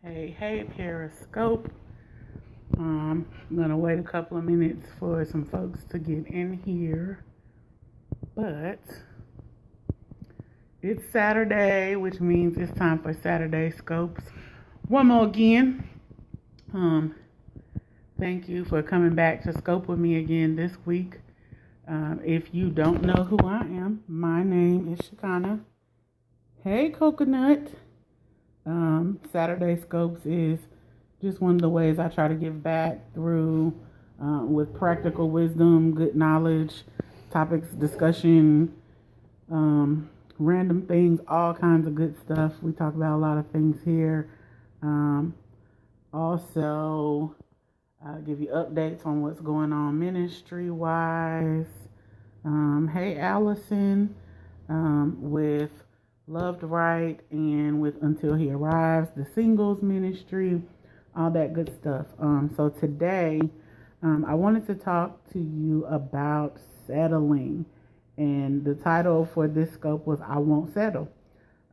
Hey, Periscope. I'm gonna wait a couple of minutes for some folks to get in here, but it's Saturday, which means it's time for Saturday Scopes. One more again. Um, Thank you for coming back to Scope with me again this week. If you don't know who I am, my name is Shakana. Hey, Coconut. Saturday Scopes is just one of the ways I try to give back through with practical wisdom, good knowledge, topics, discussion, random things, all kinds of good stuff. We talk about a lot of things here. Also, give you updates on what's going on ministry wise. Hey, Allison, with Loved Right and with Until He Arrives, the singles ministry, all that good stuff. So today, I wanted to talk to you about settling, and the title for this scope was I Won't Settle.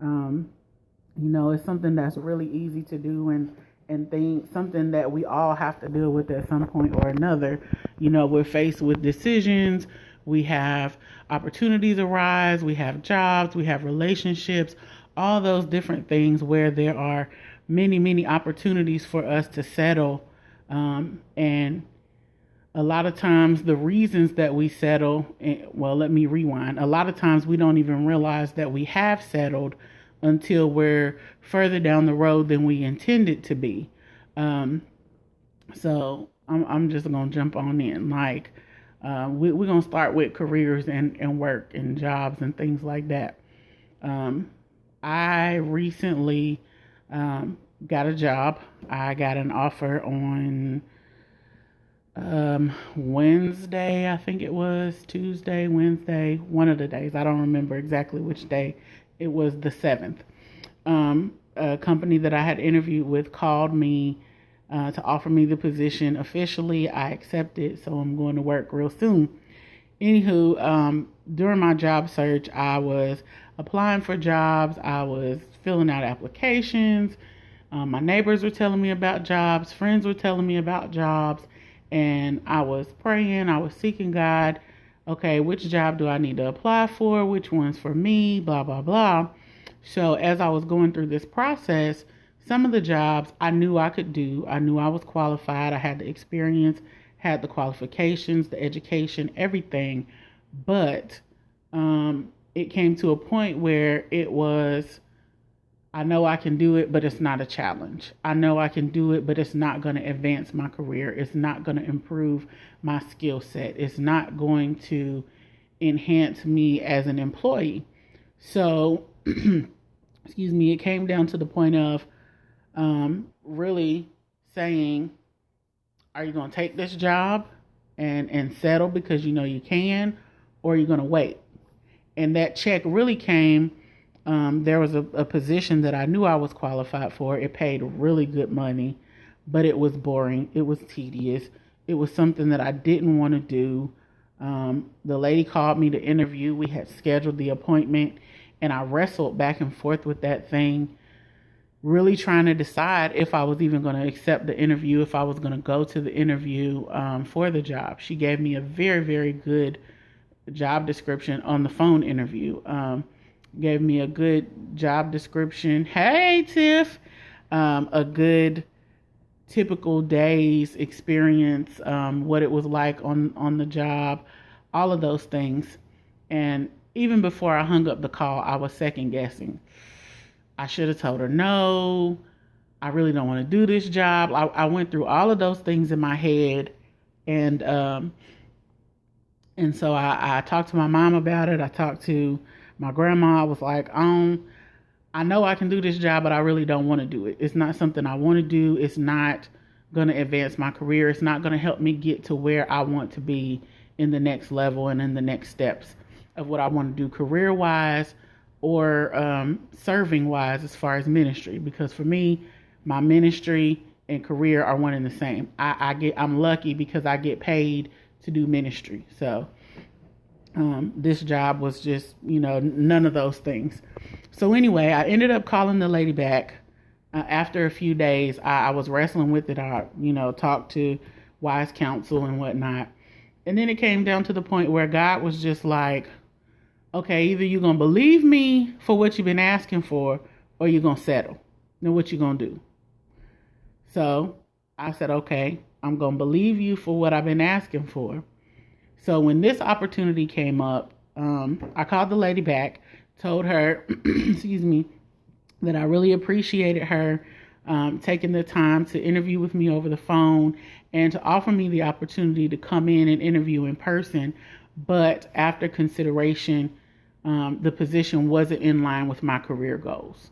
It's something that's really easy to do and think something that we all have to deal with at some point or another. We're faced with decisions. We have opportunities arise. We have jobs. We have relationships, all those different things where there are many, many opportunities for us to settle. And a lot of times the reasons that we settle, let me rewind. A lot of times we don't even realize that we have settled until we're further down the road than we intended to be. So I'm just going to jump on in. We're going to start with careers and work and jobs and things like that. I recently got a job. I got an offer on Wednesday, I think it was, Tuesday, Wednesday, one of the days. I don't remember exactly which day. It was the 7th. A company that I had interviewed with called me to offer me the position officially. I accepted, so I'm going to work real soon. Anywho, during my job search, I was applying for jobs. I was filling out applications. My neighbors were telling me about jobs. Friends were telling me about jobs. And I was praying. I was seeking God. Okay, which job do I need to apply for? Which one's for me? Blah, blah, blah. So as I was going through this process, some of the jobs I knew I could do. I knew I was qualified. I had the experience, had the qualifications, the education, everything. But it came to a point where it was, I know I can do it, but it's not a challenge. I know I can do it, but it's not going to advance my career. It's not going to improve my skill set. It's not going to enhance me as an employee. So, excuse me, it came down to the point of really saying, are you going to take this job and settle because you know you can, or are you going to wait? And that check really came. There was a position that I knew I was qualified for. It paid really good money, but it was boring. It was tedious. It was something that I didn't want to do. The lady called me to interview. We had scheduled the appointment, and I wrestled back and forth with that thing, really trying to decide if I was even going to accept the interview, if I was going to go to the interview for the job. She gave me a very, very good job description on the phone interview. Gave me a good job description. Hey, Tiff. A good typical day's experience, what it was like on the job, all of those things. And even before I hung up the call, I was second guessing. I should have told her no. I really don't want to do this job. I went through all of those things in my head, and so I talked to my mom about it. I talked to my grandma. I was like, I know I can do this job, but I really don't want to do it. It's not something I want to do. It's not going to advance my career. It's not going to help me get to where I want to be in the next level and in the next steps of what I want to do career-wise or serving-wise as far as ministry. Because for me, my ministry and career are one and the same. I'm lucky because I get paid to do ministry. So this job was just, none of those things. So anyway, I ended up calling the lady back. After a few days, I was wrestling with it. I, talked to wise counsel and whatnot. And then it came down to the point where God was just like, okay, either you're going to believe me for what you've been asking for, or you're going to settle. Now, what you going to do? So I said, okay, I'm going to believe you for what I've been asking for. So when this opportunity came up, I called the lady back, told her, excuse me, that I really appreciated her taking the time to interview with me over the phone and to offer me the opportunity to come in and interview in person. But after consideration, the position wasn't in line with my career goals.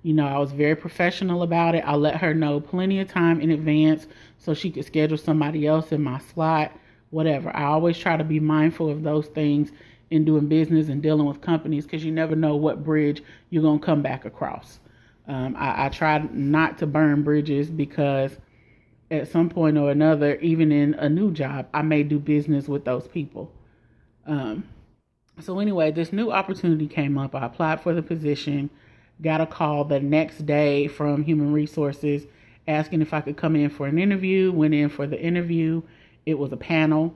I was very professional about it. I let her know plenty of time in advance so she could schedule somebody else in my slot, whatever. I always try to be mindful of those things in doing business and dealing with companies, because you never know what bridge you're going to come back across. I try not to burn bridges, because at some point or another, even in a new job, I may do business with those people. So anyway, this new opportunity came up. I applied for the position, got a call the next day from Human Resources asking if I could come in for an interview. Went in for the interview. It was a panel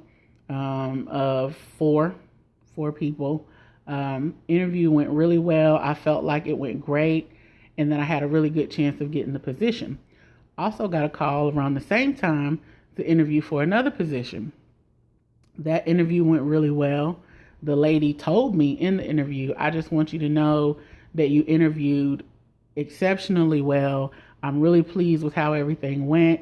of four people. Interview went really well. I felt like it went great, and then I had a really good chance of getting the position. Also got a call around the same time to interview for another position. That interview went really well. The lady told me in the interview, I just want you to know that you interviewed exceptionally well. I'm really pleased with how everything went.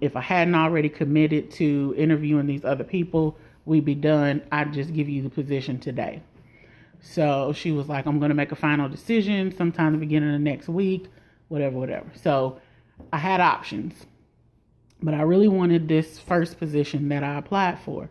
If I hadn't already committed to interviewing these other people, we'd be done. I'd just give you the position today. So she was like, I'm going to make a final decision sometime the beginning of next week, whatever. So I had options, but I really wanted this first position that I applied for.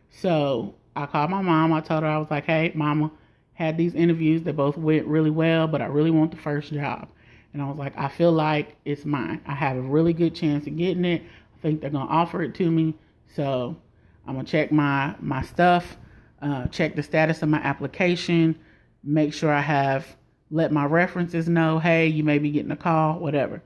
So I called my mom. I told her, I was like, hey, mama, had these interviews that both went really well, but I really want the first job. And I was like, I feel like it's mine. I have a really good chance of getting it. I think they're going to offer it to me. So I'm going to check my stuff, check the status of my application, make sure I have let my references know, hey, you may be getting a call, whatever.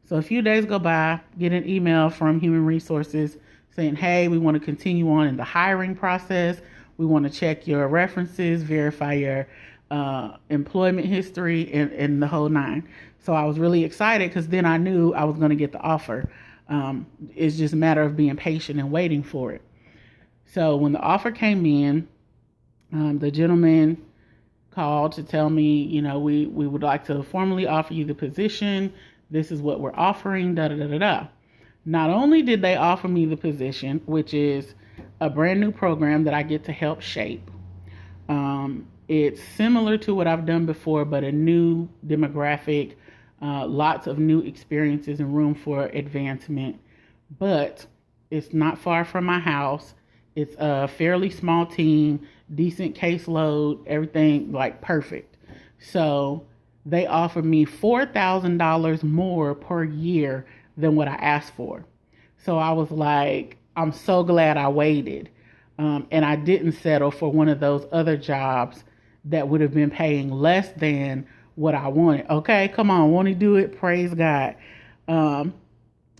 So a few days go by, get an email from Human Resources saying, hey, we want to continue on in the hiring process. We want to check your references, verify your employment history, and the whole nine. So I was really excited, because then I knew I was going to get the offer. It's just a matter of being patient and waiting for it. So when the offer came in, the gentleman called to tell me, we would like to formally offer you the position. This is what we're offering, da-da-da-da-da. Not only did they offer me the position, which is a brand new program that I get to help shape. It's similar to what I've done before, but a new demographic, lots of new experiences and room for advancement. But it's not far from my house. It's a fairly small team, decent caseload, everything like perfect. So they offered me $4,000 more per year than what I asked for. So I was like, I'm so glad I waited. And I didn't settle for one of those other jobs that would have been paying less than what I wanted. Okay, come on, won't he do it? Praise God.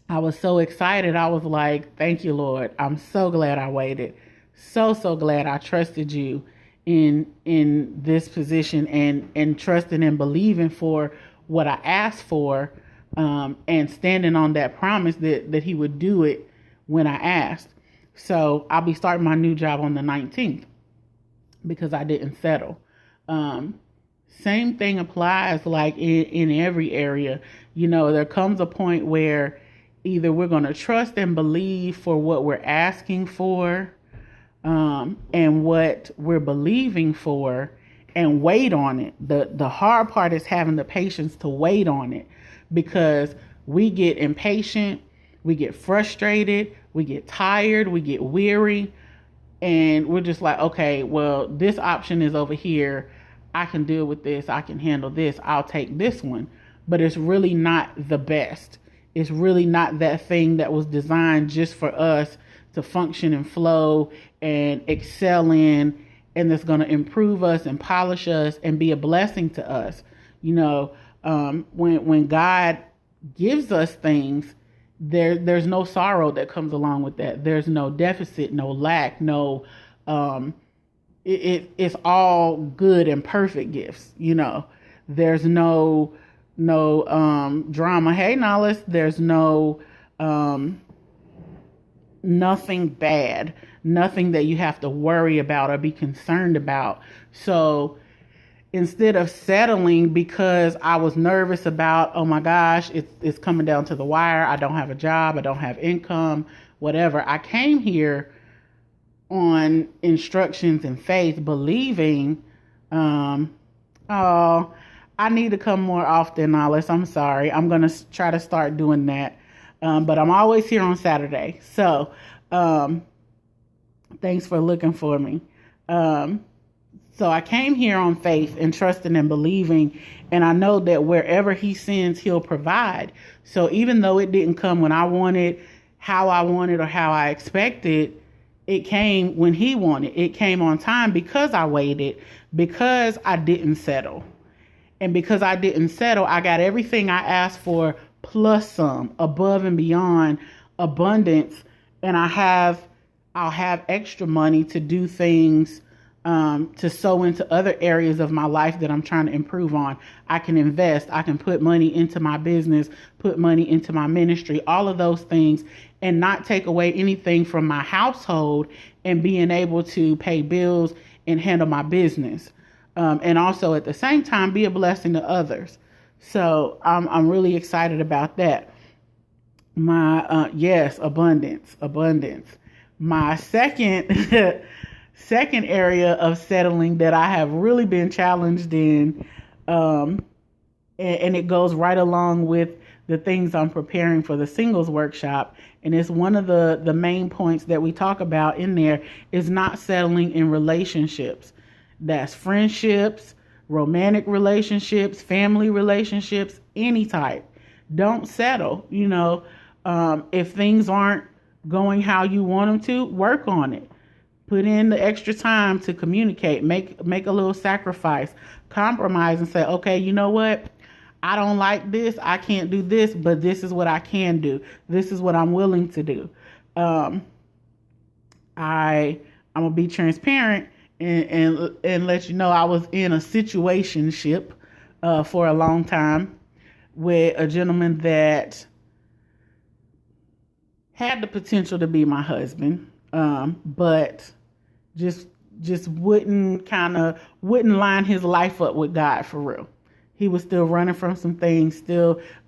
I was so excited. I was like, thank you, Lord. I'm so glad I waited. So glad I trusted you in this position and trusting and believing for what I asked for, and standing on that promise that he would do it when I asked. So I'll be starting my new job on the 19th because I didn't settle. Same thing applies like in every area. There comes a point where either we're going to trust and believe for what we're asking for, and what we're believing for, and wait on it. The hard part is having the patience to wait on it, because we get impatient, we get frustrated, we get tired, we get weary, and we're just like, okay, well, this option is over here. I can deal with this. I can handle this. I'll take this one. But it's really not the best. It's really not that thing that was designed just for us to function and flow and excel in, and that's going to improve us and polish us and be a blessing to us. When God gives us things, there's no sorrow that comes along with that. There's no deficit, no lack, no it's all good and perfect gifts, you know. There's no drama. Hey Nollis, there's no nothing bad, nothing that you have to worry about or be concerned about. So instead of settling because I was nervous about, oh my gosh, it's coming down to the wire, I don't have a job, I don't have income, whatever, I came here on instructions and faith, believing, oh, I need to come more often, Alice. I'm sorry. I'm going to try to start doing that. But I'm always here on Saturday. So, thanks for looking for me. So I came here on faith and trusting and believing. And I know that wherever he sends, he'll provide. So even though it didn't come when I wanted, how I wanted, or how I expected, it came when he wanted. It came on time because I waited, because I didn't settle. And because I didn't settle, I got everything I asked for plus some, above and beyond abundance. And I'll have extra money to do things, to sow into other areas of my life that I'm trying to improve on. I can invest. I can put money into my business, put money into my ministry, all of those things, and not take away anything from my household, and being able to pay bills and handle my business. And also at the same time, be a blessing to others. So I'm really excited about that. Yes, abundance. My second area of settling that I have really been challenged in, and it goes right along with the things I'm preparing for the singles workshop. And it's one of the main points that we talk about in there, is not settling in relationships. That's friendships, romantic relationships, family relationships, any type. Don't settle. You know, if things aren't going how you want them to, work on it. Put in the extra time to communicate. Make a little sacrifice. Compromise and say, okay, you know what? I don't like this. I can't do this, but this is what I can do. This is what I'm willing to do. I'm gonna be transparent and let you know I was in a situationship for a long time with a gentleman that had the potential to be my husband, but just wouldn't line his life up with God for real. He was still running from some things,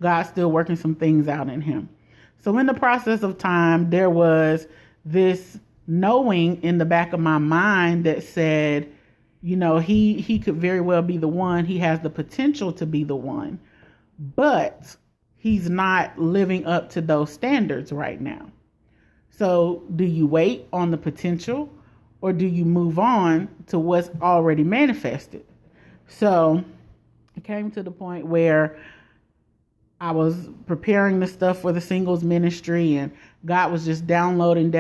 God still working some things out in him. So in the process of time, there was this knowing in the back of my mind that said, you know, he could very well be the one. He has the potential to be the one, but he's not living up to those standards right now. So do you wait on the potential, or do you move on to what's already manifested? So it came to the point where I was preparing the stuff for the singles ministry, and God was just downloading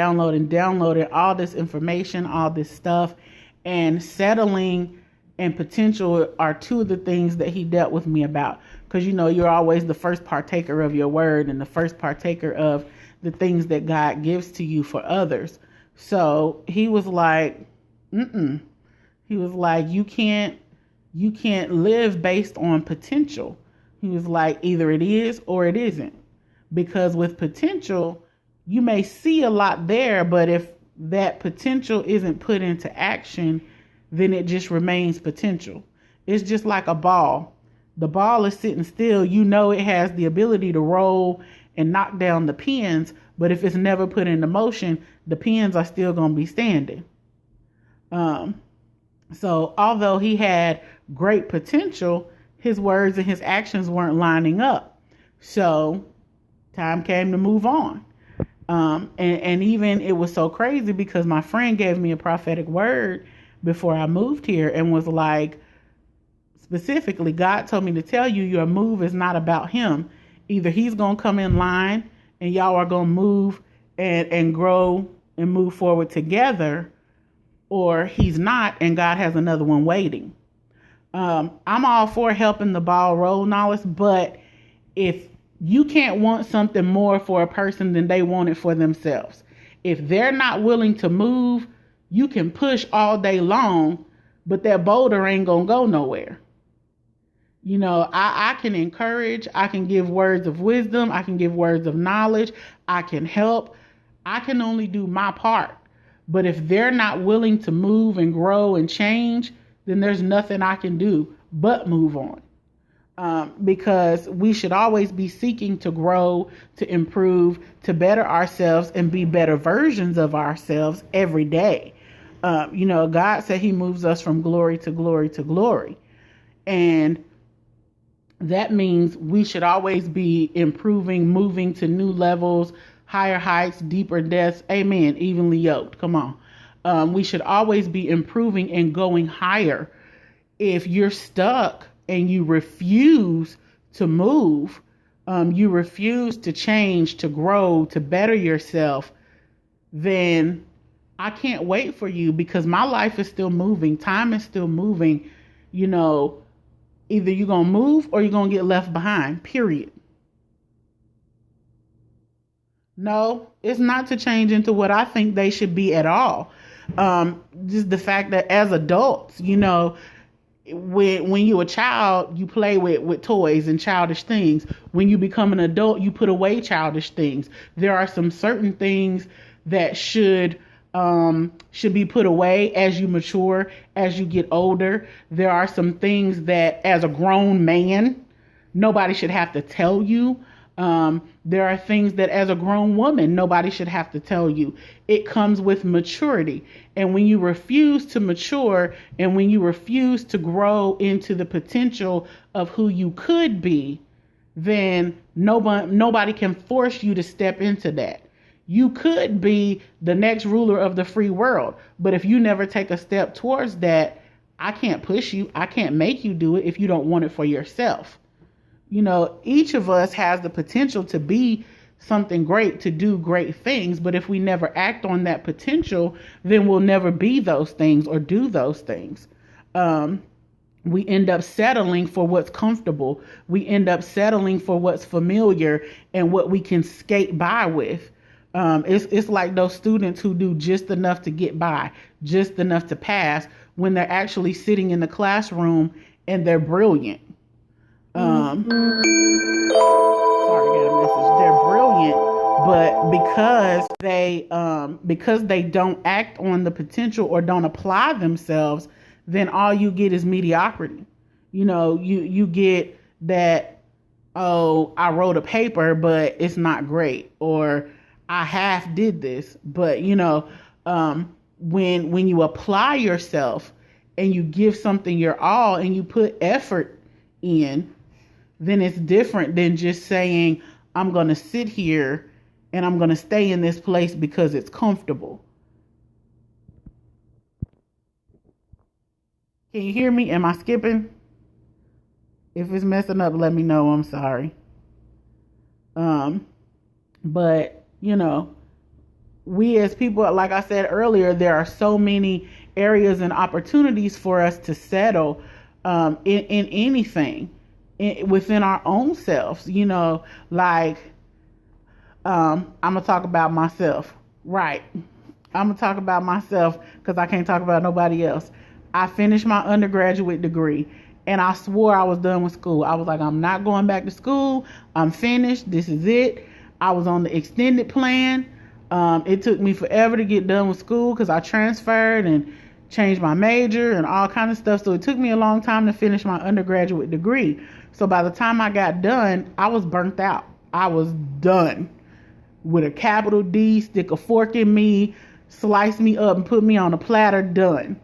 all this information, all this stuff. And settling and potential are two of the things that he dealt with me about. Because, you know, you're always the first partaker of your word and the first partaker of the things that God gives to you for others. So he was like, He was like, you can't live based on potential. He was like, either it is or it isn't. Because with potential, you may see a lot there, but if that potential isn't put into action, then it just remains potential. It's just like a ball. The ball is sitting still. You know it has the ability to roll and knock down the pins, but if it's never put into motion, the pins are still going to be standing. So although he had great potential, his words and his actions weren't lining up. So time came to move on. And even it was so crazy because my friend gave me a prophetic word before I moved here and was like, specifically, God told me to tell you your move is not about him. Either he's going to come in line and y'all are going to move and grow and move forward together, or he's not and God has another one waiting. I'm all for helping the ball roll, Knowledge, but if You can't want something more for a person than they want it for themselves. If they're not willing to move, you can push all day long, but that boulder ain't gonna go nowhere. I can encourage, I can give words of wisdom, I can give words of knowledge, I can help. I can only do my part. But if they're not willing to move and grow and change, then there's nothing I can do but move on. Because we should always be seeking to grow, to improve, to better ourselves and be better versions of ourselves every day. God said he moves us from glory to glory to glory. And that means we should always be improving, moving to new levels, higher heights, deeper depths. Amen. Evenly yoked. Come on. We should always be improving and going higher. If you're stuck and you refuse to move, you refuse to change, to grow, to better yourself, then I can't wait for you, because my life is still moving. Time is still moving. Either you're going to move or you're going to get left behind, period. No, it's not to change into what I think they should be at all. Just the fact that as adults, when you're a child, you play with toys and childish things. When you become an adult, you put away childish things. There are some certain things that should be put away as you mature, as you get older. There are some things that as a grown man, nobody should have to tell you. There are things that as a grown woman, nobody should have to tell you. It comes with maturity. And when you refuse to mature and when you refuse to grow into the potential of who you could be, then nobody can force you to step into that. You could be the next ruler of the free world, but if you never take a step towards that, I can't push you. I can't make you do it if you don't want it for yourself. Each of us has the potential to be something great, to do great things, but if we never act on that potential, then we'll never be those things or do those things. We end up settling for what's comfortable. We end up settling for what's familiar and what we can skate by with. It's like those students who do just enough to get by, just enough to pass, when they're actually sitting in the classroom and they're brilliant. Sorry, I got a message. They're brilliant, but because they don't act on the potential or don't apply themselves, then all you get is mediocrity. You get that, oh, I wrote a paper, but it's not great, or I half did this. But when you apply yourself and you give something your all and you put effort in, then it's different than just saying, I'm going to sit here and I'm going to stay in this place because it's comfortable. Can you hear me? Am I skipping? If it's messing up, let me know. I'm sorry. But we as people, like I said earlier, there are so many areas and opportunities for us to settle in anything within our own selves. I'm gonna talk about myself, right? I'm gonna talk about myself because I can't talk about nobody else. I finished my undergraduate degree and I swore I was done with school. I was like, I'm not going back to school. I'm finished. This is it. I was on the extended plan. It took me forever to get done with school because I transferred and changed my major and all kinds of stuff. So it took me a long time to finish my undergraduate degree. So by the time I got done, I was burnt out. I was done with a capital D, stick a fork in me, slice me up and put me on a platter, done.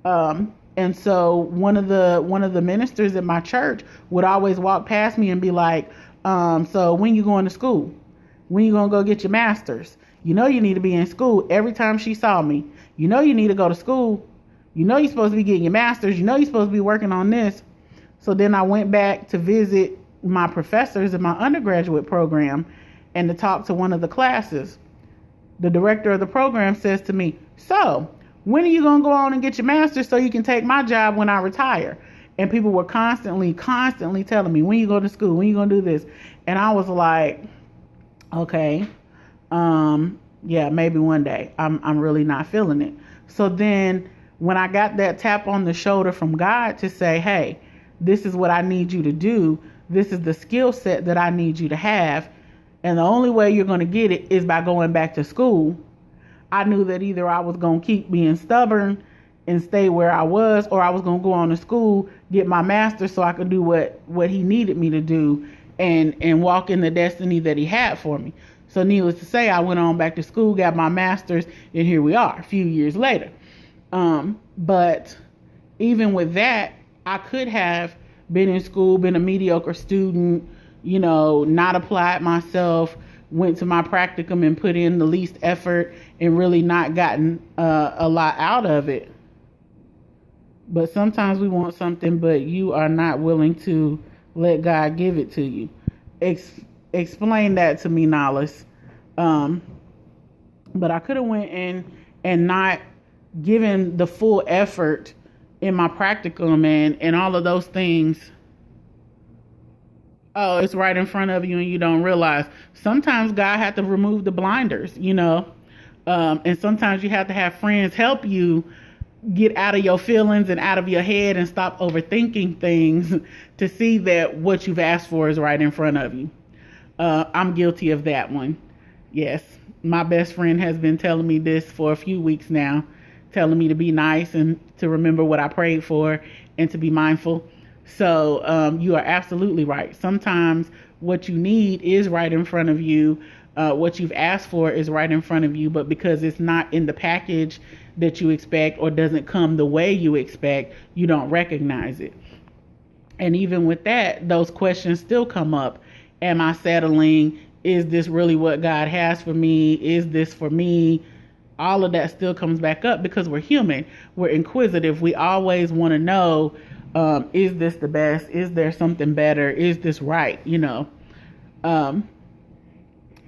And so one of the ministers at my church would always walk past me and be like, so when you going to school? When you going to go get your master's? You need to be in school. Every time she saw me, you need to go to school. You're supposed to be getting your master's. You're supposed to be working on this. So then I went back to visit my professors in my undergraduate program and to talk to one of the classes. The director of the program says to me, so when are you going to go on and get your master's so you can take my job when I retire? And people were constantly telling me, when you go to school, when you going to do this? And I was like, okay, yeah, maybe one day. I'm really not feeling it. So then when I got that tap on the shoulder from God to say, hey, this is what I need you to do. This is the skill set that I need you to have. And the only way you're going to get it is by going back to school. I knew that either I was going to keep being stubborn and stay where I was, or I was going to go on to school, get my master's so I could do what he needed me to do and walk in the destiny that he had for me. So needless to say, I went on back to school, got my master's, and here we are a few years later. But even with that, I could have been in school, been a mediocre student, not applied myself, went to my practicum and put in the least effort and really not gotten a lot out of it. But sometimes we want something, but you are not willing to let God give it to you. Explain that to me, Nollis. But I could have went in and not given the full effort in my practicum and all of those things. Oh, it's right in front of you and you don't realize. Sometimes God had to remove the blinders, and sometimes you have to have friends help you get out of your feelings and out of your head and stop overthinking things to see that what you've asked for is right in front of you. I'm guilty of that one. Yes, my best friend has been telling me this for a few weeks now, telling me to be nice and to remember what I prayed for and to be mindful. So you are absolutely right. Sometimes what you need is right in front of you. What you've asked for is right in front of you, but because it's not in the package that you expect or doesn't come the way you expect, you don't recognize it. And even with that, those questions still come up. Am I settling? Is this really what God has for me? Is this for me? All of that still comes back up because we're human. We're inquisitive. We always want to know, is this the best? Is there something better? Is this right?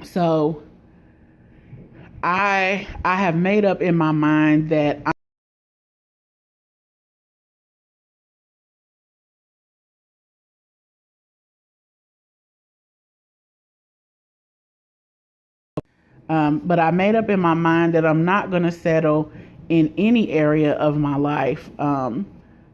So I have made up in my mind that but I made up in my mind that I'm not going to settle in any area of my life,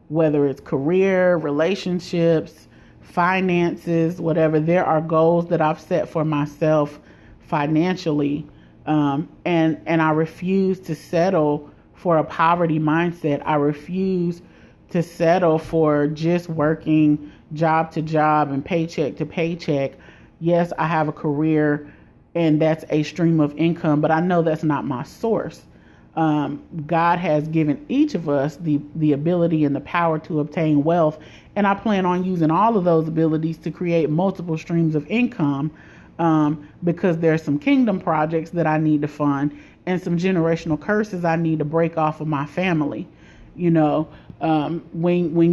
whether it's career, relationships, finances, whatever. There are goals that I've set for myself financially, and I refuse to settle for a poverty mindset. I refuse to settle for just working job to job and paycheck to paycheck. Yes, I have a career and that's a stream of income, but I know that's not my source. God has given each of us the ability and the power to obtain wealth, and I plan on using all of those abilities to create multiple streams of income, because there's some kingdom projects that I need to fund and some generational curses I need to break off of my family. When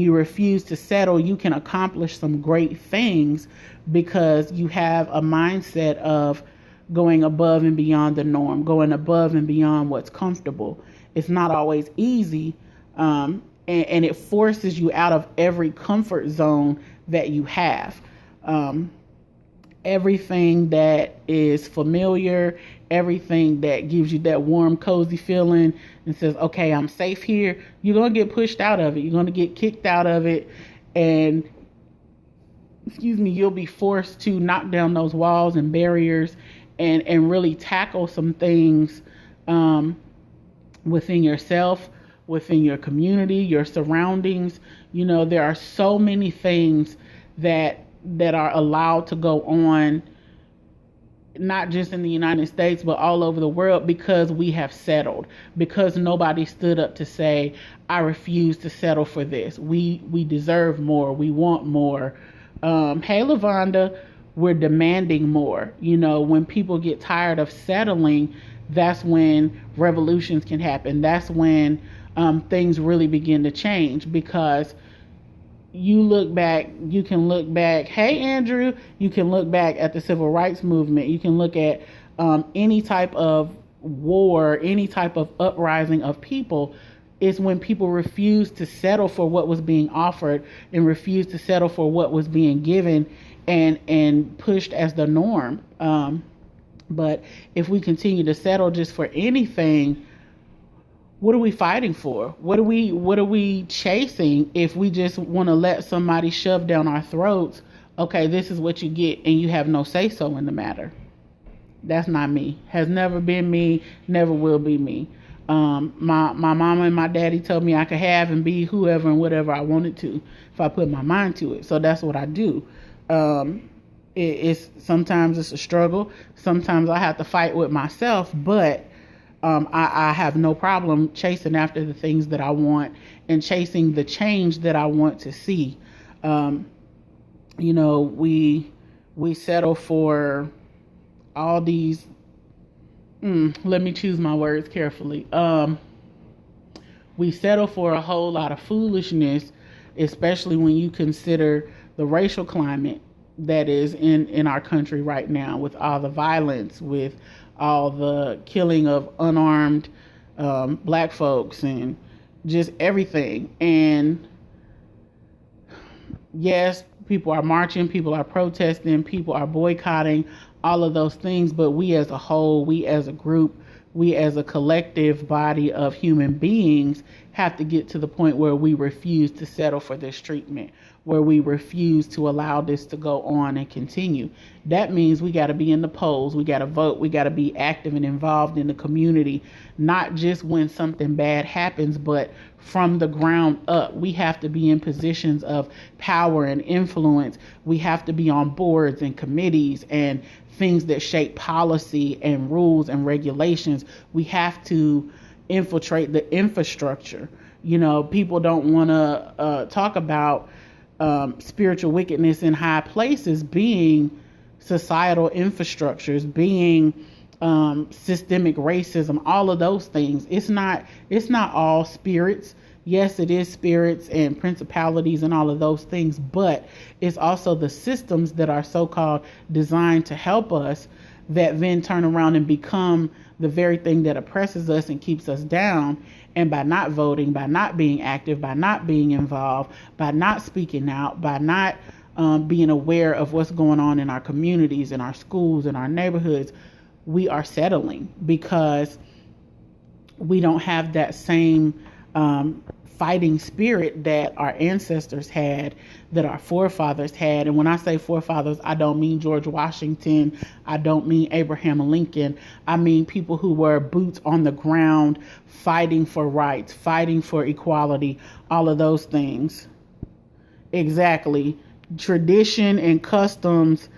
you refuse to settle, you can accomplish some great things because you have a mindset of going above and beyond the norm, going above and beyond what's comfortable. It's not always easy, and it forces you out of every comfort zone that you have. Everything that is familiar, everything that gives you that warm, cozy feeling and says, okay, I'm safe here, you're going to get pushed out of it. You're going to get kicked out of it. And, you'll be forced to knock down those walls and barriers and really tackle some things within yourself, within your community, your surroundings. There are so many things that are allowed to go on, not just in the United States, but all over the world, because we have settled, because nobody stood up to say, I refuse to settle for this. We deserve more. We want more. Hey, Lavonda, we're demanding more. When people get tired of settling, that's when revolutions can happen. That's when things really begin to change, because you can look back. Hey, Andrew, you can look back at the civil rights movement. You can look at any type of war, any type of uprising of people. It's when people refused to settle for what was being offered and refused to settle for what was being given and pushed as the norm. But if we continue to settle just for anything, what are we fighting for? What are we chasing if we just want to let somebody shove down our throats? Okay, this is what you get, and you have no say so in the matter. That's not me. Has never been me. Never will be me. My mama and my daddy told me I could have and be whoever and whatever I wanted to if I put my mind to it. So that's what I do. It's sometimes it's a struggle. Sometimes I have to fight with myself, but I have no problem chasing after the things that I want and chasing the change that I want to see. We settle for all these. Let me choose my words carefully. We settle for a whole lot of foolishness, especially when you consider the racial climate that is in our country right now, with all the violence, with all the killing of unarmed black folks and just everything. And yes, people are marching, people are protesting, people are boycotting, all of those things. But we as a whole, we as a group, we as a collective body of human beings have to get to the point where we refuse to settle for this treatment, where we refuse to allow this to go on and continue. That means we got to be in the polls, we got to vote, we got to be active and involved in the community, not just when something bad happens, but from the ground up. We have to be in positions of power and influence. We have to be on boards and committees and things that shape policy and rules and regulations. We have to infiltrate the infrastructure. People don't want to talk about spiritual wickedness in high places being societal infrastructures, being systemic racism, all of those things. It's not all spirits. Yes, it is spirits and principalities and all of those things, but it's also the systems that are so-called designed to help us that then turn around and become the very thing that oppresses us and keeps us down. And by not voting, by not being active, by not being involved, by not speaking out, by not being aware of what's going on in our communities, in our schools, in our neighborhoods, we are settling because we don't have that same fighting spirit that our ancestors had, that our forefathers had. And when I say forefathers, I don't mean George Washington, I don't mean Abraham Lincoln. I mean people who were boots on the ground, fighting for rights, fighting for equality, all of those things. Exactly. Tradition and customs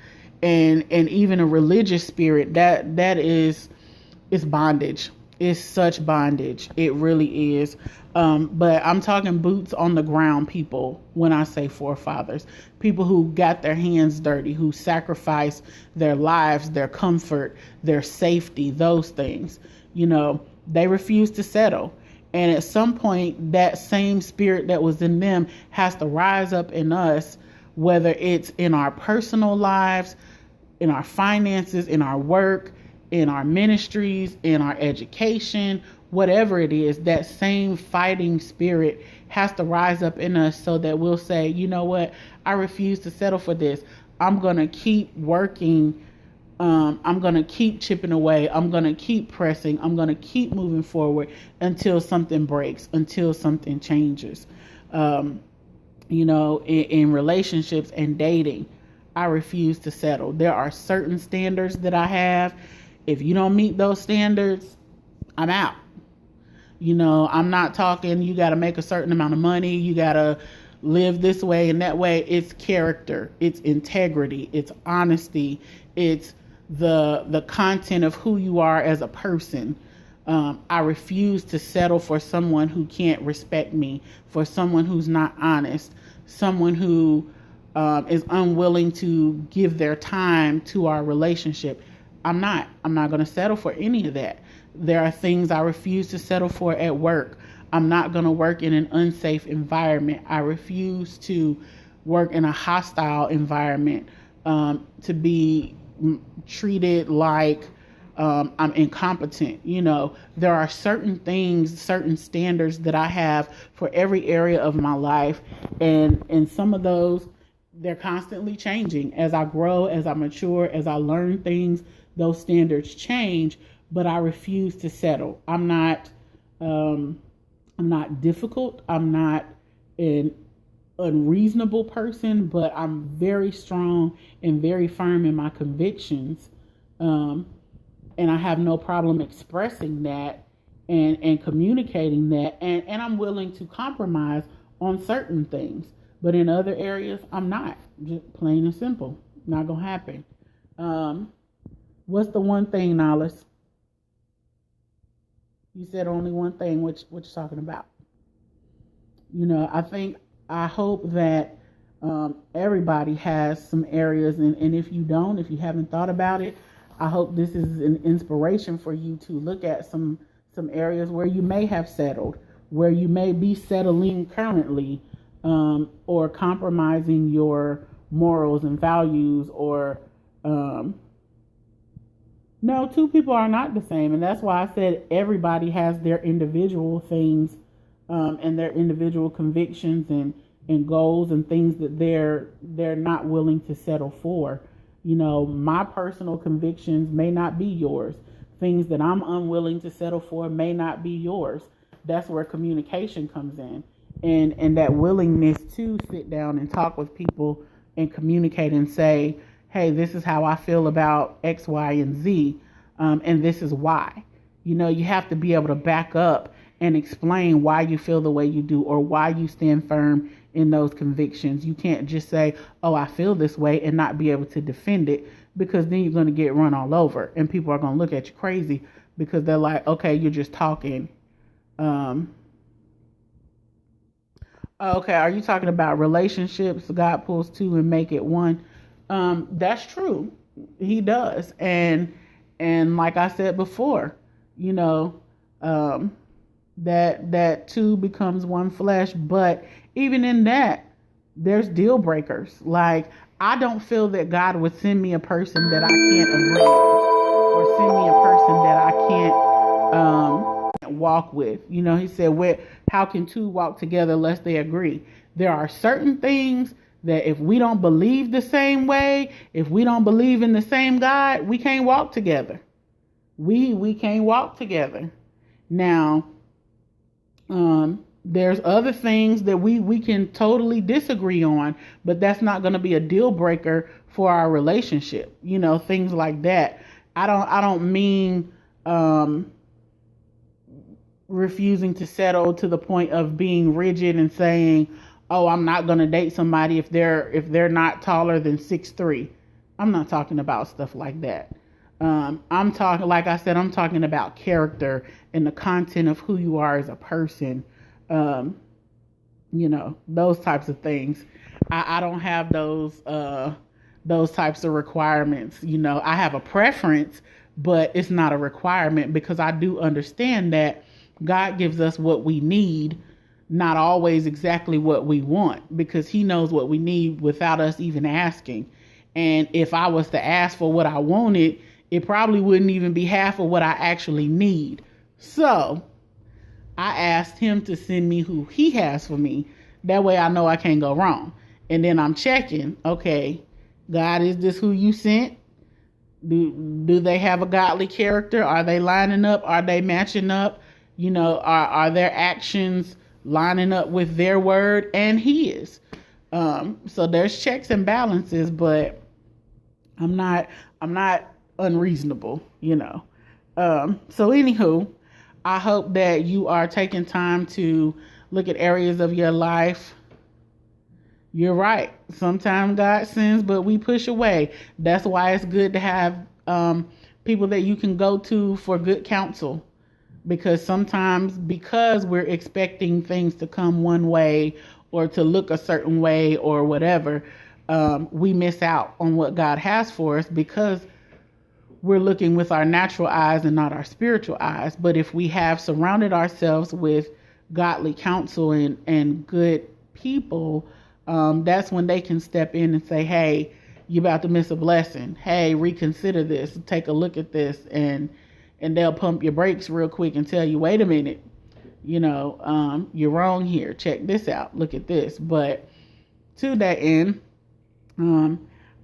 and even a religious spirit, that is bondage. It's such bondage. It really is. But I'm talking boots on the ground people when I say forefathers. People who got their hands dirty, who sacrificed their lives, their comfort, their safety, those things. They refused to settle. And at some point, that same spirit that was in them has to rise up in us, whether it's in our personal lives, in our finances, in our work, in our ministries, in our education, whatever it is. That same fighting spirit has to rise up in us so that we'll say, you know what, I refuse to settle for this. I'm going to keep working. I'm going to keep chipping away. I'm going to keep pressing. I'm going to keep moving forward until something breaks, until something changes. In relationships and dating, I refuse to settle. There are certain standards that I have. If you don't meet those standards, I'm out. I'm not talking you got to make a certain amount of money, you got to live this way and that way. It's character, it's integrity, it's honesty, it's the content of who you are as a person. I refuse to settle for someone who can't respect me, for someone who's not honest, someone who is unwilling to give their time to our relationship. I'm not going to settle for any of that. There are things I refuse to settle for at work. I'm not going to work in an unsafe environment. I refuse to work in a hostile environment, to be treated like I'm incompetent. There are certain things, certain standards that I have for every area of my life. And some of those, they're constantly changing. As I grow, as I mature, as I learn things, those standards change, but I refuse to settle. I'm not difficult. I'm not an unreasonable person, but I'm very strong and very firm in my convictions. And I have no problem expressing that and communicating that. And I'm willing to compromise on certain things. But in other areas, I'm not. Just plain and simple. Not going to happen. What's the one thing, Nollis? You said only one thing. What you talking about? I hope that everybody has some areas. And if you haven't thought about it, I hope this is an inspiration for you to look at some areas where you may have settled, where you may be settling currently, or compromising your morals and values, or no, two people are not the same. And that's why I said everybody has their individual things, and their individual convictions and goals and things that they're not willing to settle for. My personal convictions may not be yours. Things that I'm unwilling to settle for may not be yours. That's where communication comes in. And that willingness to sit down and talk with people and communicate and say, hey, this is how I feel about X, Y, and Z, and this is why. You have to be able to back up and explain why you feel the way you do, or why you stand firm in those convictions. You can't just say, oh, I feel this way, and not be able to defend it, because then you're going to get run all over and people are going to look at you crazy, because they're like, okay, you're just talking. Okay, are you talking about relationships? God pulls two and make it one. That's true. He does. And like I said before, that two becomes one flesh. But even in that, there's deal breakers. Like, I don't feel that God would send me a person that I can't agree with, or send me a person that I can't walk with. He said, how can two walk together lest they agree? There are certain things that if we don't believe the same way, if we don't believe in the same God, we can't walk together. We can't walk together. Now, there's other things that we can totally disagree on, but that's not going to be a deal breaker for our relationship. Things like that. I don't mean refusing to settle to the point of being rigid and saying, oh, I'm not going to date somebody if they're not taller than 6'3". I'm not talking about stuff like that. I'm talking about character and the content of who you are as a person. Those types of things. I don't have those types of requirements. I have a preference, but it's not a requirement, because I do understand that God gives us what we need, not always exactly what we want, because he knows what we need without us even asking. And if I was to ask for what I wanted, it probably wouldn't even be half of what I actually need. So I asked him to send me who he has for me. That way I know I can't go wrong. And then I'm checking, okay, God, is this who you sent? Do they have a godly character? Are they lining up? Are they matching up? Are their actions lining up with their word and his? So there's checks and balances, but I'm not unreasonable, So anywho, I hope that you are taking time to look at areas of your life. You're right. Sometimes God sends, but we push away. That's why it's good to have people that you can go to for good counsel. Because sometimes, because we're expecting things to come one way or to look a certain way or whatever, we miss out on what God has for us, because we're looking with our natural eyes and not our spiritual eyes. But if we have surrounded ourselves with godly counsel and good people, that's when they can step in and say, hey, you about to miss a blessing. Hey, reconsider this. Take a look at this, and they'll pump your brakes real quick and tell you, wait a minute, you're wrong here. Check this out. Look at this. But to that end,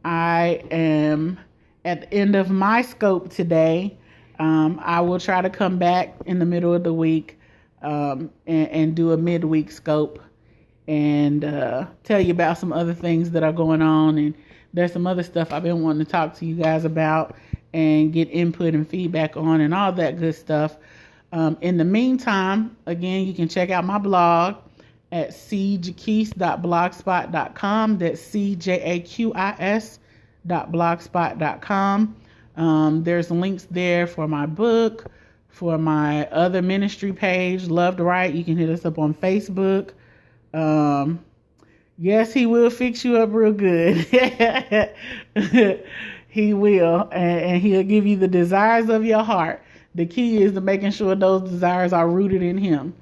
I am at the end of my scope today. I will try to come back in the middle of the week and do a midweek scope and tell you about some other things that are going on. And there's some other stuff I've been wanting to talk to you guys about and get input and feedback on and all that good stuff. In the meantime, again, you can check out my blog at cjaqis.blogspot.com. That's CJAQIS.blogspot.com. There's links there for my book, for my other ministry page, Loved Right. You can hit us up on Facebook. Yes, he will fix you up real good. He will, and he'll give you the desires of your heart. The key is to making sure those desires are rooted in him.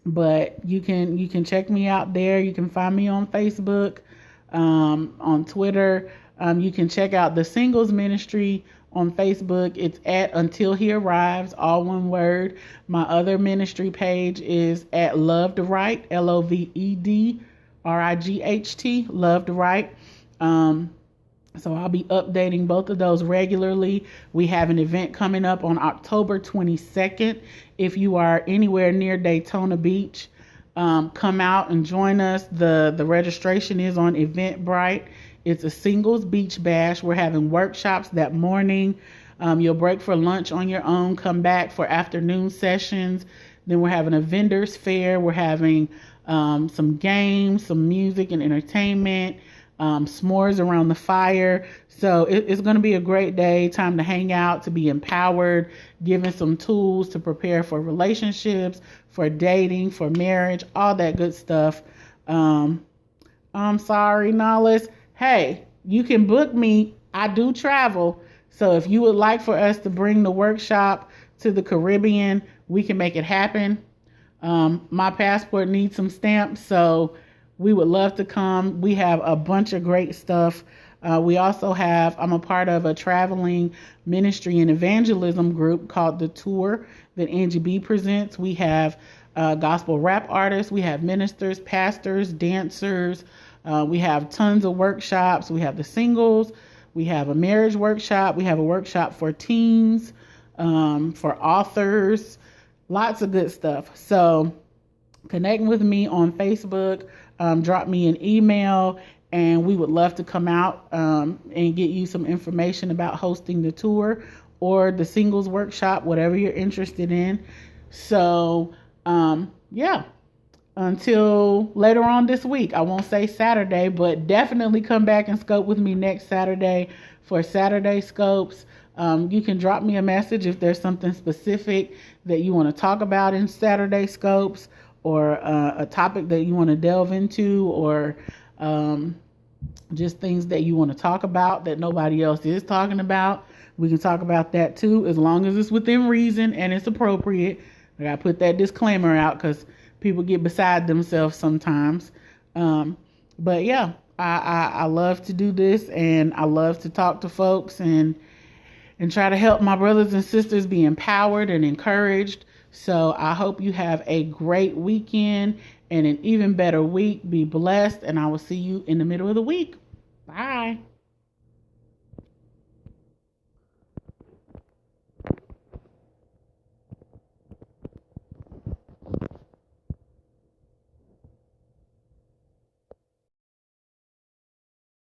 But you can check me out there. You can find me on Facebook, on Twitter. You can check out the Singles Ministry on Facebook. It's at Until He Arrives, all one word. My other ministry page is at Loved Right, LOVEDRIGHT, Loved Right. So I'll be updating both of those regularly. We have an event coming up on October 22nd. If you are anywhere near Daytona Beach, come out and join us. The registration is on Eventbrite. It's a singles beach bash. We're having workshops that morning. You'll break for lunch on your own, come back for afternoon sessions. Then we're having a vendor's fair. We're having some games, some music and entertainment, s'mores around the fire. So it's going to be a great day, time to hang out, to be empowered, given some tools to prepare for relationships, for dating, for marriage, all that good stuff. I'm sorry, Nollis. Hey, you can book me. I do travel. So if you would like for us to bring the workshop to the Caribbean, we can make it happen. My passport needs some stamps, so we would love to come. We have a bunch of great stuff. We also I'm a part of a traveling ministry and evangelism group called The Tour that Angie B presents. We have gospel rap artists. We have ministers, pastors, dancers. We have tons of workshops. We have the singles. We have a marriage workshop. We have a workshop for teens, for authors, lots of good stuff. So connect with me on Facebook, drop me an email, and we would love to come out and get you some information about hosting the tour or the singles workshop, whatever you're interested in. So, yeah. Until later on this week. I won't say Saturday, but definitely come back and scope with me next Saturday for Saturday scopes. You can drop me a message if there's something specific that you want to talk about in Saturday scopes, or a topic that you want to delve into, or just things that you want to talk about that nobody else is talking about. We can talk about that too, as long as it's within reason and it's appropriate. I gotta put that disclaimer out because people get beside themselves sometimes. But yeah, I love to do this, and I love to talk to folks and try to help my brothers and sisters be empowered and encouraged. So I hope you have a great weekend and an even better week. Be blessed, and I will see you in the middle of the week. Bye.